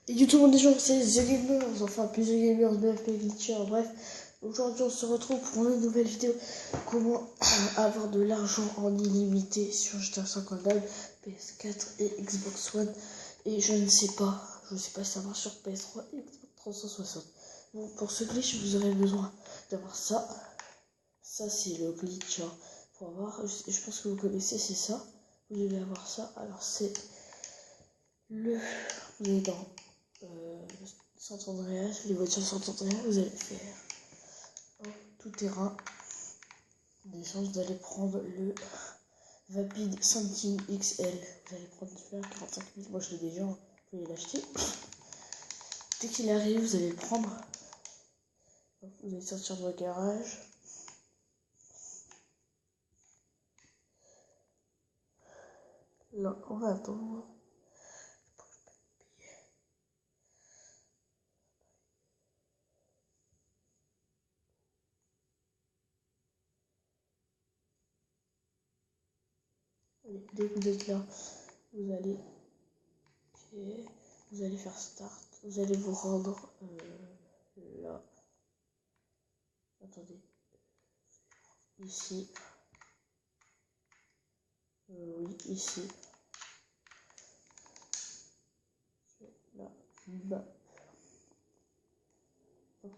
Et du tout le monde des gens, c'est The Gamers, enfin plus The Gamers, BFP Glitcher, bref. Aujourd'hui on se retrouve pour une nouvelle vidéo. Comment avoir de l'argent en illimité sur GTA 5 Online, PS4 et Xbox One. Et je sais pas si ça marche sur PS3 et Xbox 360. Bon, pour ce glitch vous aurez besoin d'avoir ça. Ça c'est le glitch pour avoir, je pense que vous connaissez, c'est ça. Vous devez avoir ça, alors c'est le... Vous êtes dans Sant Andreas, les voitures Sant Andreas, vous allez faire tout terrain d'essence, vous allez prendre le Vapid Something XL, vous allez prendre celui-là 45 000, moi je l'ai déjà, vous pouvez l'acheter. Dès qu'il arrive, vous allez le prendre, vous allez sortir de votre garage. Là, on va attendre. Dès que vous êtes là, vous allez faire start, vous allez vous rendre là. Attendez, ici. Oui, ici. Là, bas. Hop.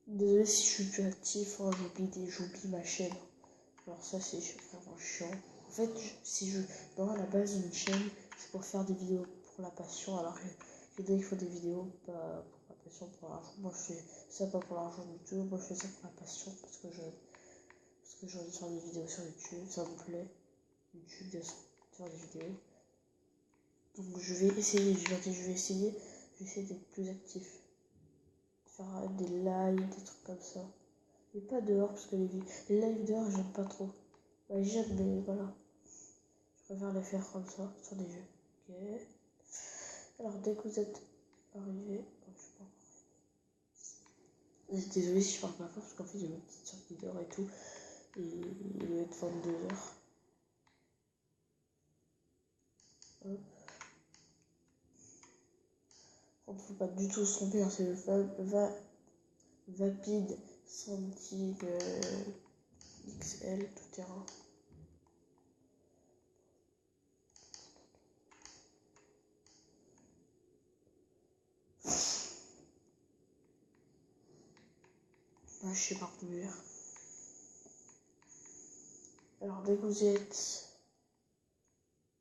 Désolé si je suis plus actif, hein, j'oublie ma chaîne. Alors ça c'est vraiment chiant. En fait, si je dans la base d'une chaîne, c'est pour faire des vidéos pour la passion. Alors que il faut des vidéos pas pour la passion, pour l'argent. Moi je fais ça pas pour l'argent du tout. Moi je fais ça pour la passion parce que j'ai envie de faire des vidéos sur YouTube. Ça me plaît. YouTube de faire des vidéos. Donc je vais essayer d'être plus actif. Faire des lives, des trucs comme ça. Mais pas dehors parce que les lives dehors j'aime pas trop. Bah, j'aime mais voilà. Je préfère les faire comme ça sur des jeux. Ok. Alors dès que vous êtes arrivé, désolé si je parle pas fort parce qu'en fait j'ai ma petite sortie d'heure et tout. Et il doit être 22h. Hop. On ne faut pas du tout se tromper, hein, c'est le Vapid Something XL tout terrain. Bah, je sais pas conduire. Alors dès que vous êtes...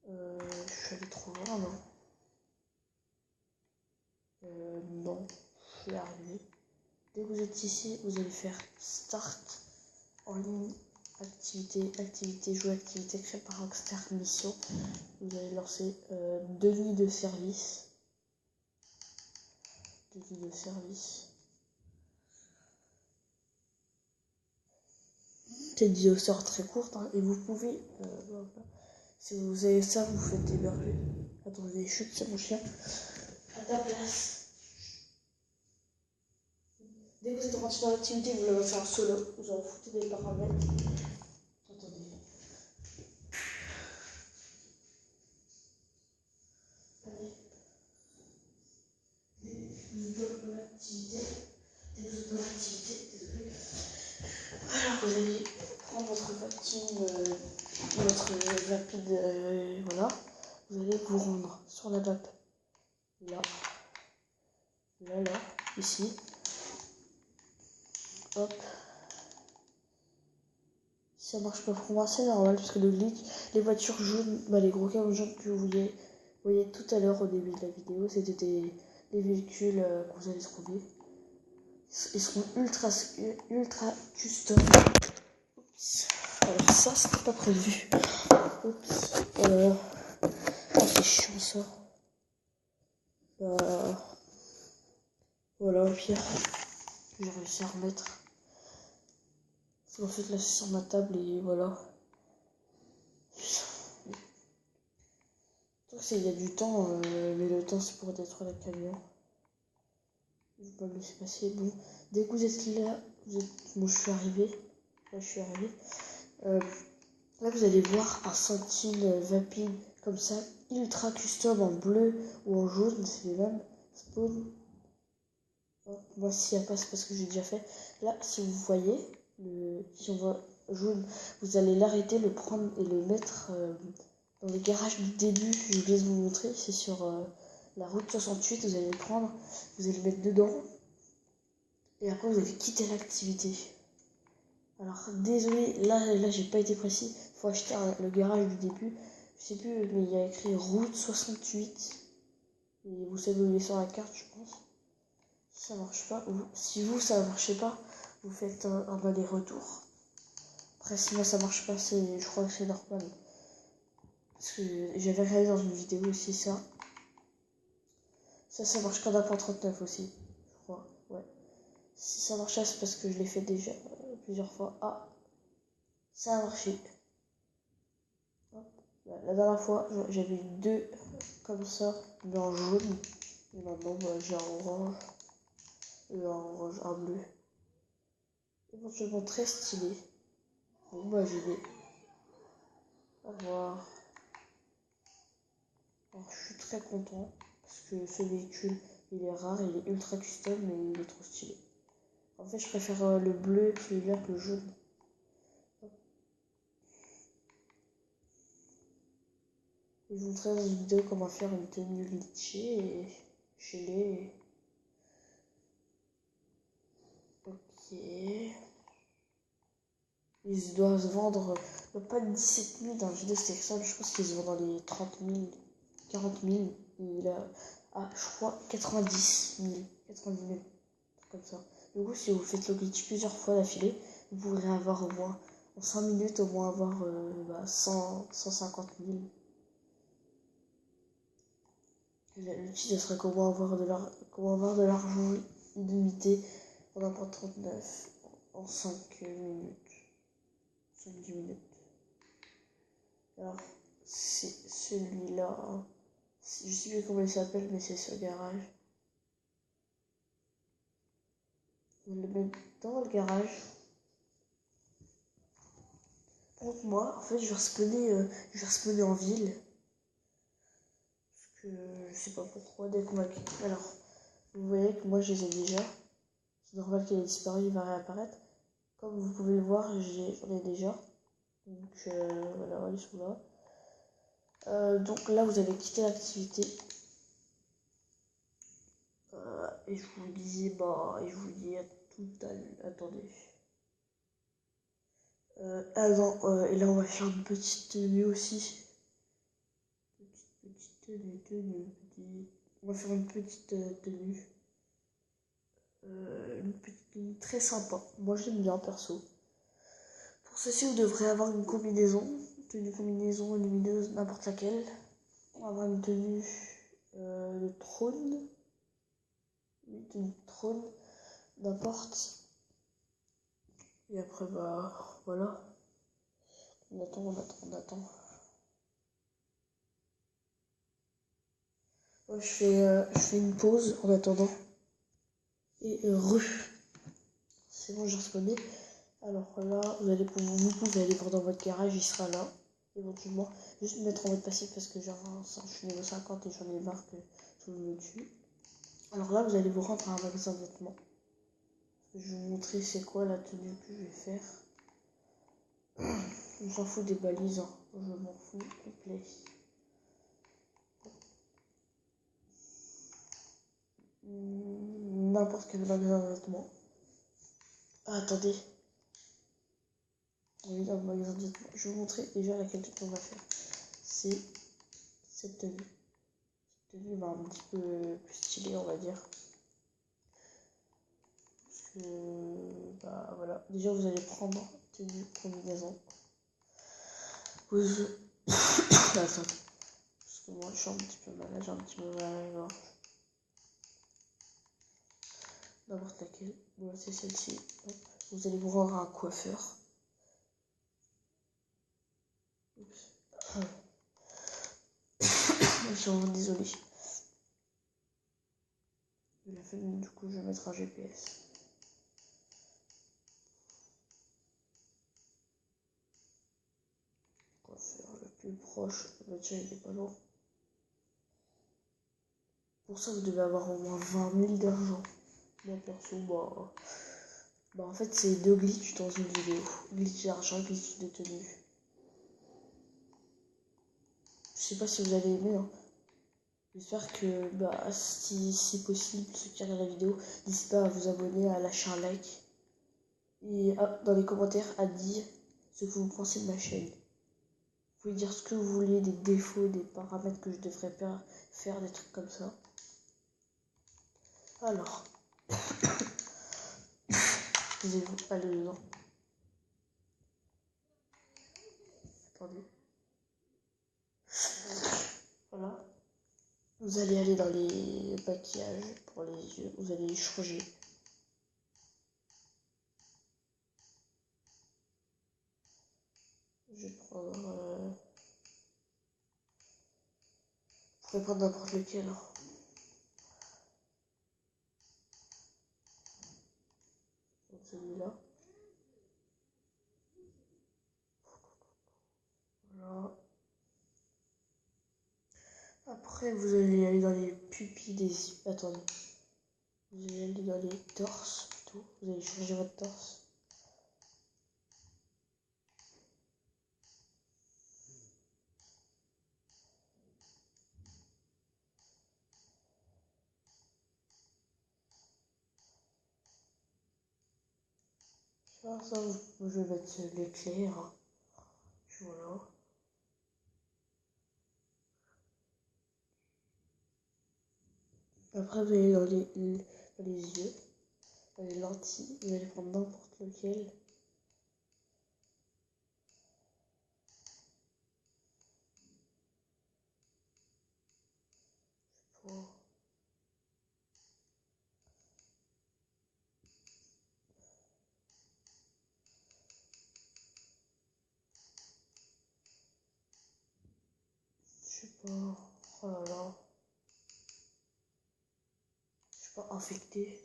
je suis allé trop loin, non? Non, je suis arrivé. Dès que vous êtes ici, vous allez faire Start en ligne, activité, jouer, activité créée par Rockstar Mission. Vous allez lancer 2 nuits de service. 2 nuits de service. C'est une vidéo sort très courte hein, et vous pouvez, si vous avez ça, vous faites héberger. Attendez, chute, c'est mon chien. À ta place. Dès que vous êtes rentré dans l'activité, vous l'avez faire solo. Vous en foutez des paramètres. Attendez. Allez. Dès que vous êtes dans l'activité, désolé. Alors vous allez prendre votre Vapid, voilà. Vous allez vous rendre sur la map. Là, ici. Hop. Si ça marche pas pour moi, c'est normal parce que le glitch, les voitures jaunes, bah les gros câbles jaunes que vous voyez tout à l'heure au début de la vidéo, c'était des véhicules que vous allez trouver. Ils seront ultra custom. Oups. Alors ça, c'était pas prévu. Oups. Oh, c'est chiant ça. Bah voilà, au pire, j'ai réussi à remettre. En fait là c'est sur ma table et voilà. Il y a du temps, mais le temps c'est pour détruire le camion. Je vais pas le laisser passer. Bon, dès que vous êtes là, bon, je suis arrivé. Là, je suis arrivé. Là, vous allez voir un Something Vapid comme ça, ultra custom en bleu ou en jaune, c'est les mêmes. Spawn. Moi, s'il n'y a pas, c'est parce que j'ai déjà fait. Là, si vous voyez, si on voit jaune, vous allez l'arrêter, le prendre et le mettre dans les garages du début. Je vais vous montrer. C'est sur la route 68. Vous allez le prendre, vous allez le mettre dedans. Et après, vous allez quitter l'activité. Alors, désolé, là j'ai pas été précis. Faut acheter le garage du début. Je sais plus, mais il y a écrit route 68. Et vous savez où il est sur la carte, je pense. Si ça marche pas, si vous ça marche pas, vous faites un aller-retour. Après, si moi ça marche pas, je crois que c'est normal. Parce que j'avais regardé dans une vidéo aussi ça. Ça marche qu'en apprend 39 aussi, je crois. Ouais. Si ça marche, c'est parce que je l'ai fait déjà plusieurs fois. Ah, ça a marché. Hop. La dernière fois, j'avais eu 2 comme ça, mais en jaune. Et maintenant, j'ai un orange. Et un orange, un bleu. Éventuellement très stylé. Bon, j'y vais. Au revoir. Alors, je suis très content parce que ce véhicule, il est rare, il est ultra custom, mais il est trop stylé. En fait, je préfère le bleu et celui-là que le jaune. Et je vous montrerai dans une vidéo comment faire une tenue glitchée et chez les... Ok. Ils doivent se vendre, pas 17 000 dans la vidéo, c'était ça, je pense qu'ils se vendent dans les 30 000, 40 000. Et là, je crois 90 000, 90 000, comme ça. Du coup, si vous faites le glitch plusieurs fois d'affilée, vous pourrez avoir au moins, en 5 minutes, au moins avoir 150 000. L'outil, ce serait comment avoir de l'argent illimité pendant 39 en 5 minutes. 5-10 minutes. Alors, c'est celui-là. Je sais plus comment il s'appelle, mais c'est ce garage. On le met dans le garage. Donc moi, en fait, je vais respawner en ville. Parce que je sais pas pourquoi, dès qu'on m'a quitté. Alors, vous voyez que moi, je les ai déjà. C'est normal qu'il ait disparu, il va réapparaître. Comme vous pouvez le voir, j'en ai déjà. Donc voilà, ils sont là. Donc là, vous allez quitter l'activité. Et je vous dis, à tout à l'heure. Attendez. Et là, on va faire une petite tenue aussi. Petite tenue. On va faire une petite tenue. Une petite tenue très sympa. Moi, j'aime bien, perso. Pour ceci, vous devrez avoir une combinaison. Tenue combinaison lumineuse, n'importe laquelle. On va avoir une tenue de trône. Une tenue de trône, n'importe. Et après, voilà. On attend. Moi, je fais une pause en attendant. Et c'est bon, j'ai respawné. Alors là, vous pouvez aller voir dans votre garage, il sera là, éventuellement. Juste me mettre en mode passif parce que je suis niveau 50 et j'en ai marre que tout le monde me tue. Alors là, vous allez vous rendre à un magasin de vêtements. Je vais vous montrer c'est quoi la tenue que je vais faire. On s'en fout des balises, hein. Je m'en fous complet. N'importe quel magasin de vêtements. Ah, attendez. On est dans le magasin de vêtements. Je vais vous montrer déjà laquelle tenue on va faire. C'est cette tenue. Cette tenue un petit peu plus stylée, on va dire. Parce que, voilà. Déjà, vous allez prendre tenue combinaison. Attends. Parce que moi, je suis un petit peu malade, j'ai un petit peu mal à la gorge. N'importe laquelle. Voilà, c'est celle-ci. Vous allez vous rendre à un coiffeur. Oups. Je suis vraiment désolé. Du coup, je vais mettre un GPS. Coiffeur le plus proche. Le tien, il est pas loin. Pour ça, vous devez avoir au moins 20 000 d'argent. Moi, perso, en fait, c'est 2 glitches dans une vidéo. Glitch d'argent, glitch de tenue. Je sais pas si vous allez aimer, hein. J'espère que, si possible, ceux qui regardent la vidéo, n'hésitez pas à vous abonner, à lâcher un like. Et dans les commentaires, à dire ce que vous pensez de ma chaîne. Vous pouvez dire ce que vous voulez, des défauts, des paramètres que je devrais faire, des trucs comme ça. Alors, excusez-vous, allez dedans. Attendez. Voilà. Vous allez aller dans les maquillages pour les yeux. Vous allez les changer. Je vais prendre... Vous pouvez prendre n'importe lequel. Hein. Donc celui-là. Voilà. Après, vous allez aller dans les pupilles des yeux. Attendez. Vous allez aller dans les torses plutôt. Vous allez changer votre torse. Ça, je vais mettre l'éclair. Voilà. Après, vous allez dans les yeux, dans les lentilles. Vous allez prendre n'importe lequel. Pour... Je sais pas. Oh là là. Je suis pas infecté.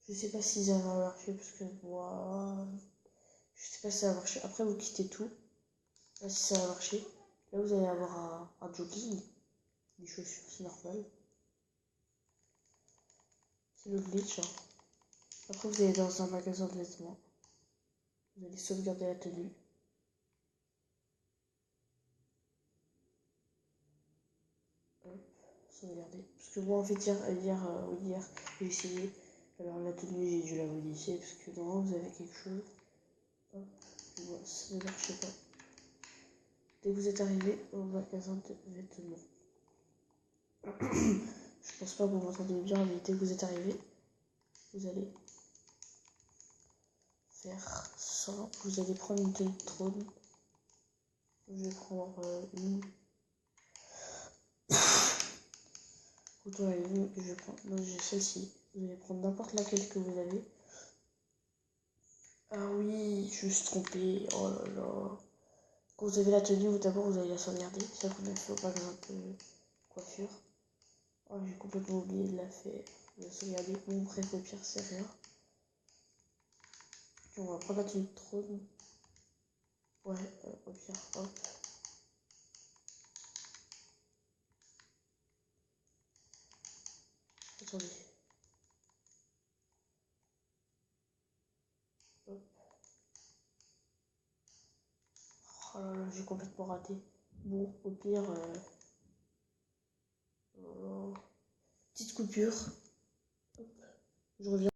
Je sais pas si ça va marcher parce que moi. Je sais pas si ça va marcher. Après, vous quittez tout. Là, si ça va marcher. Là, vous allez avoir un jogging. Des chaussures, c'est normal. C'est le glitch. Hein. Après, vous allez dans un magasin de vêtements. Vous allez sauvegarder la tenue. Hop, sauvegarder. Parce que moi, en fait, hier j'ai essayé. Alors, la tenue, j'ai dû la modifier. Parce que normalement, vous avez quelque chose. Hop, ça ne marche pas. Dès que vous êtes arrivé au magasin de vêtements. Je pense pas que vous m'entendez bien, mais dès que vous êtes arrivé, vous allez faire ça. Vous allez prendre une tenue de trône. Je vais prendre une. Autant la une, je vais prendre. Non, j'ai celle-ci. Vous allez prendre n'importe laquelle que vous avez. Ah oui, je me suis trompée. Oh là là. Quand vous avez la tenue, d'abord vous allez la sauvegarder. C'est ça qu'on a fait au magasin de coiffure. Oh, j'ai complètement oublié de la faire. De la sauvegarder. Bon, bref, au pire, c'est rien. Puis on va prendre la tenue de trône. Ouais, au pire, hop. Attendez. Hop. Oh là là, j'ai complètement raté. Bon, au pire, petite coupure. Hop. Je reviens.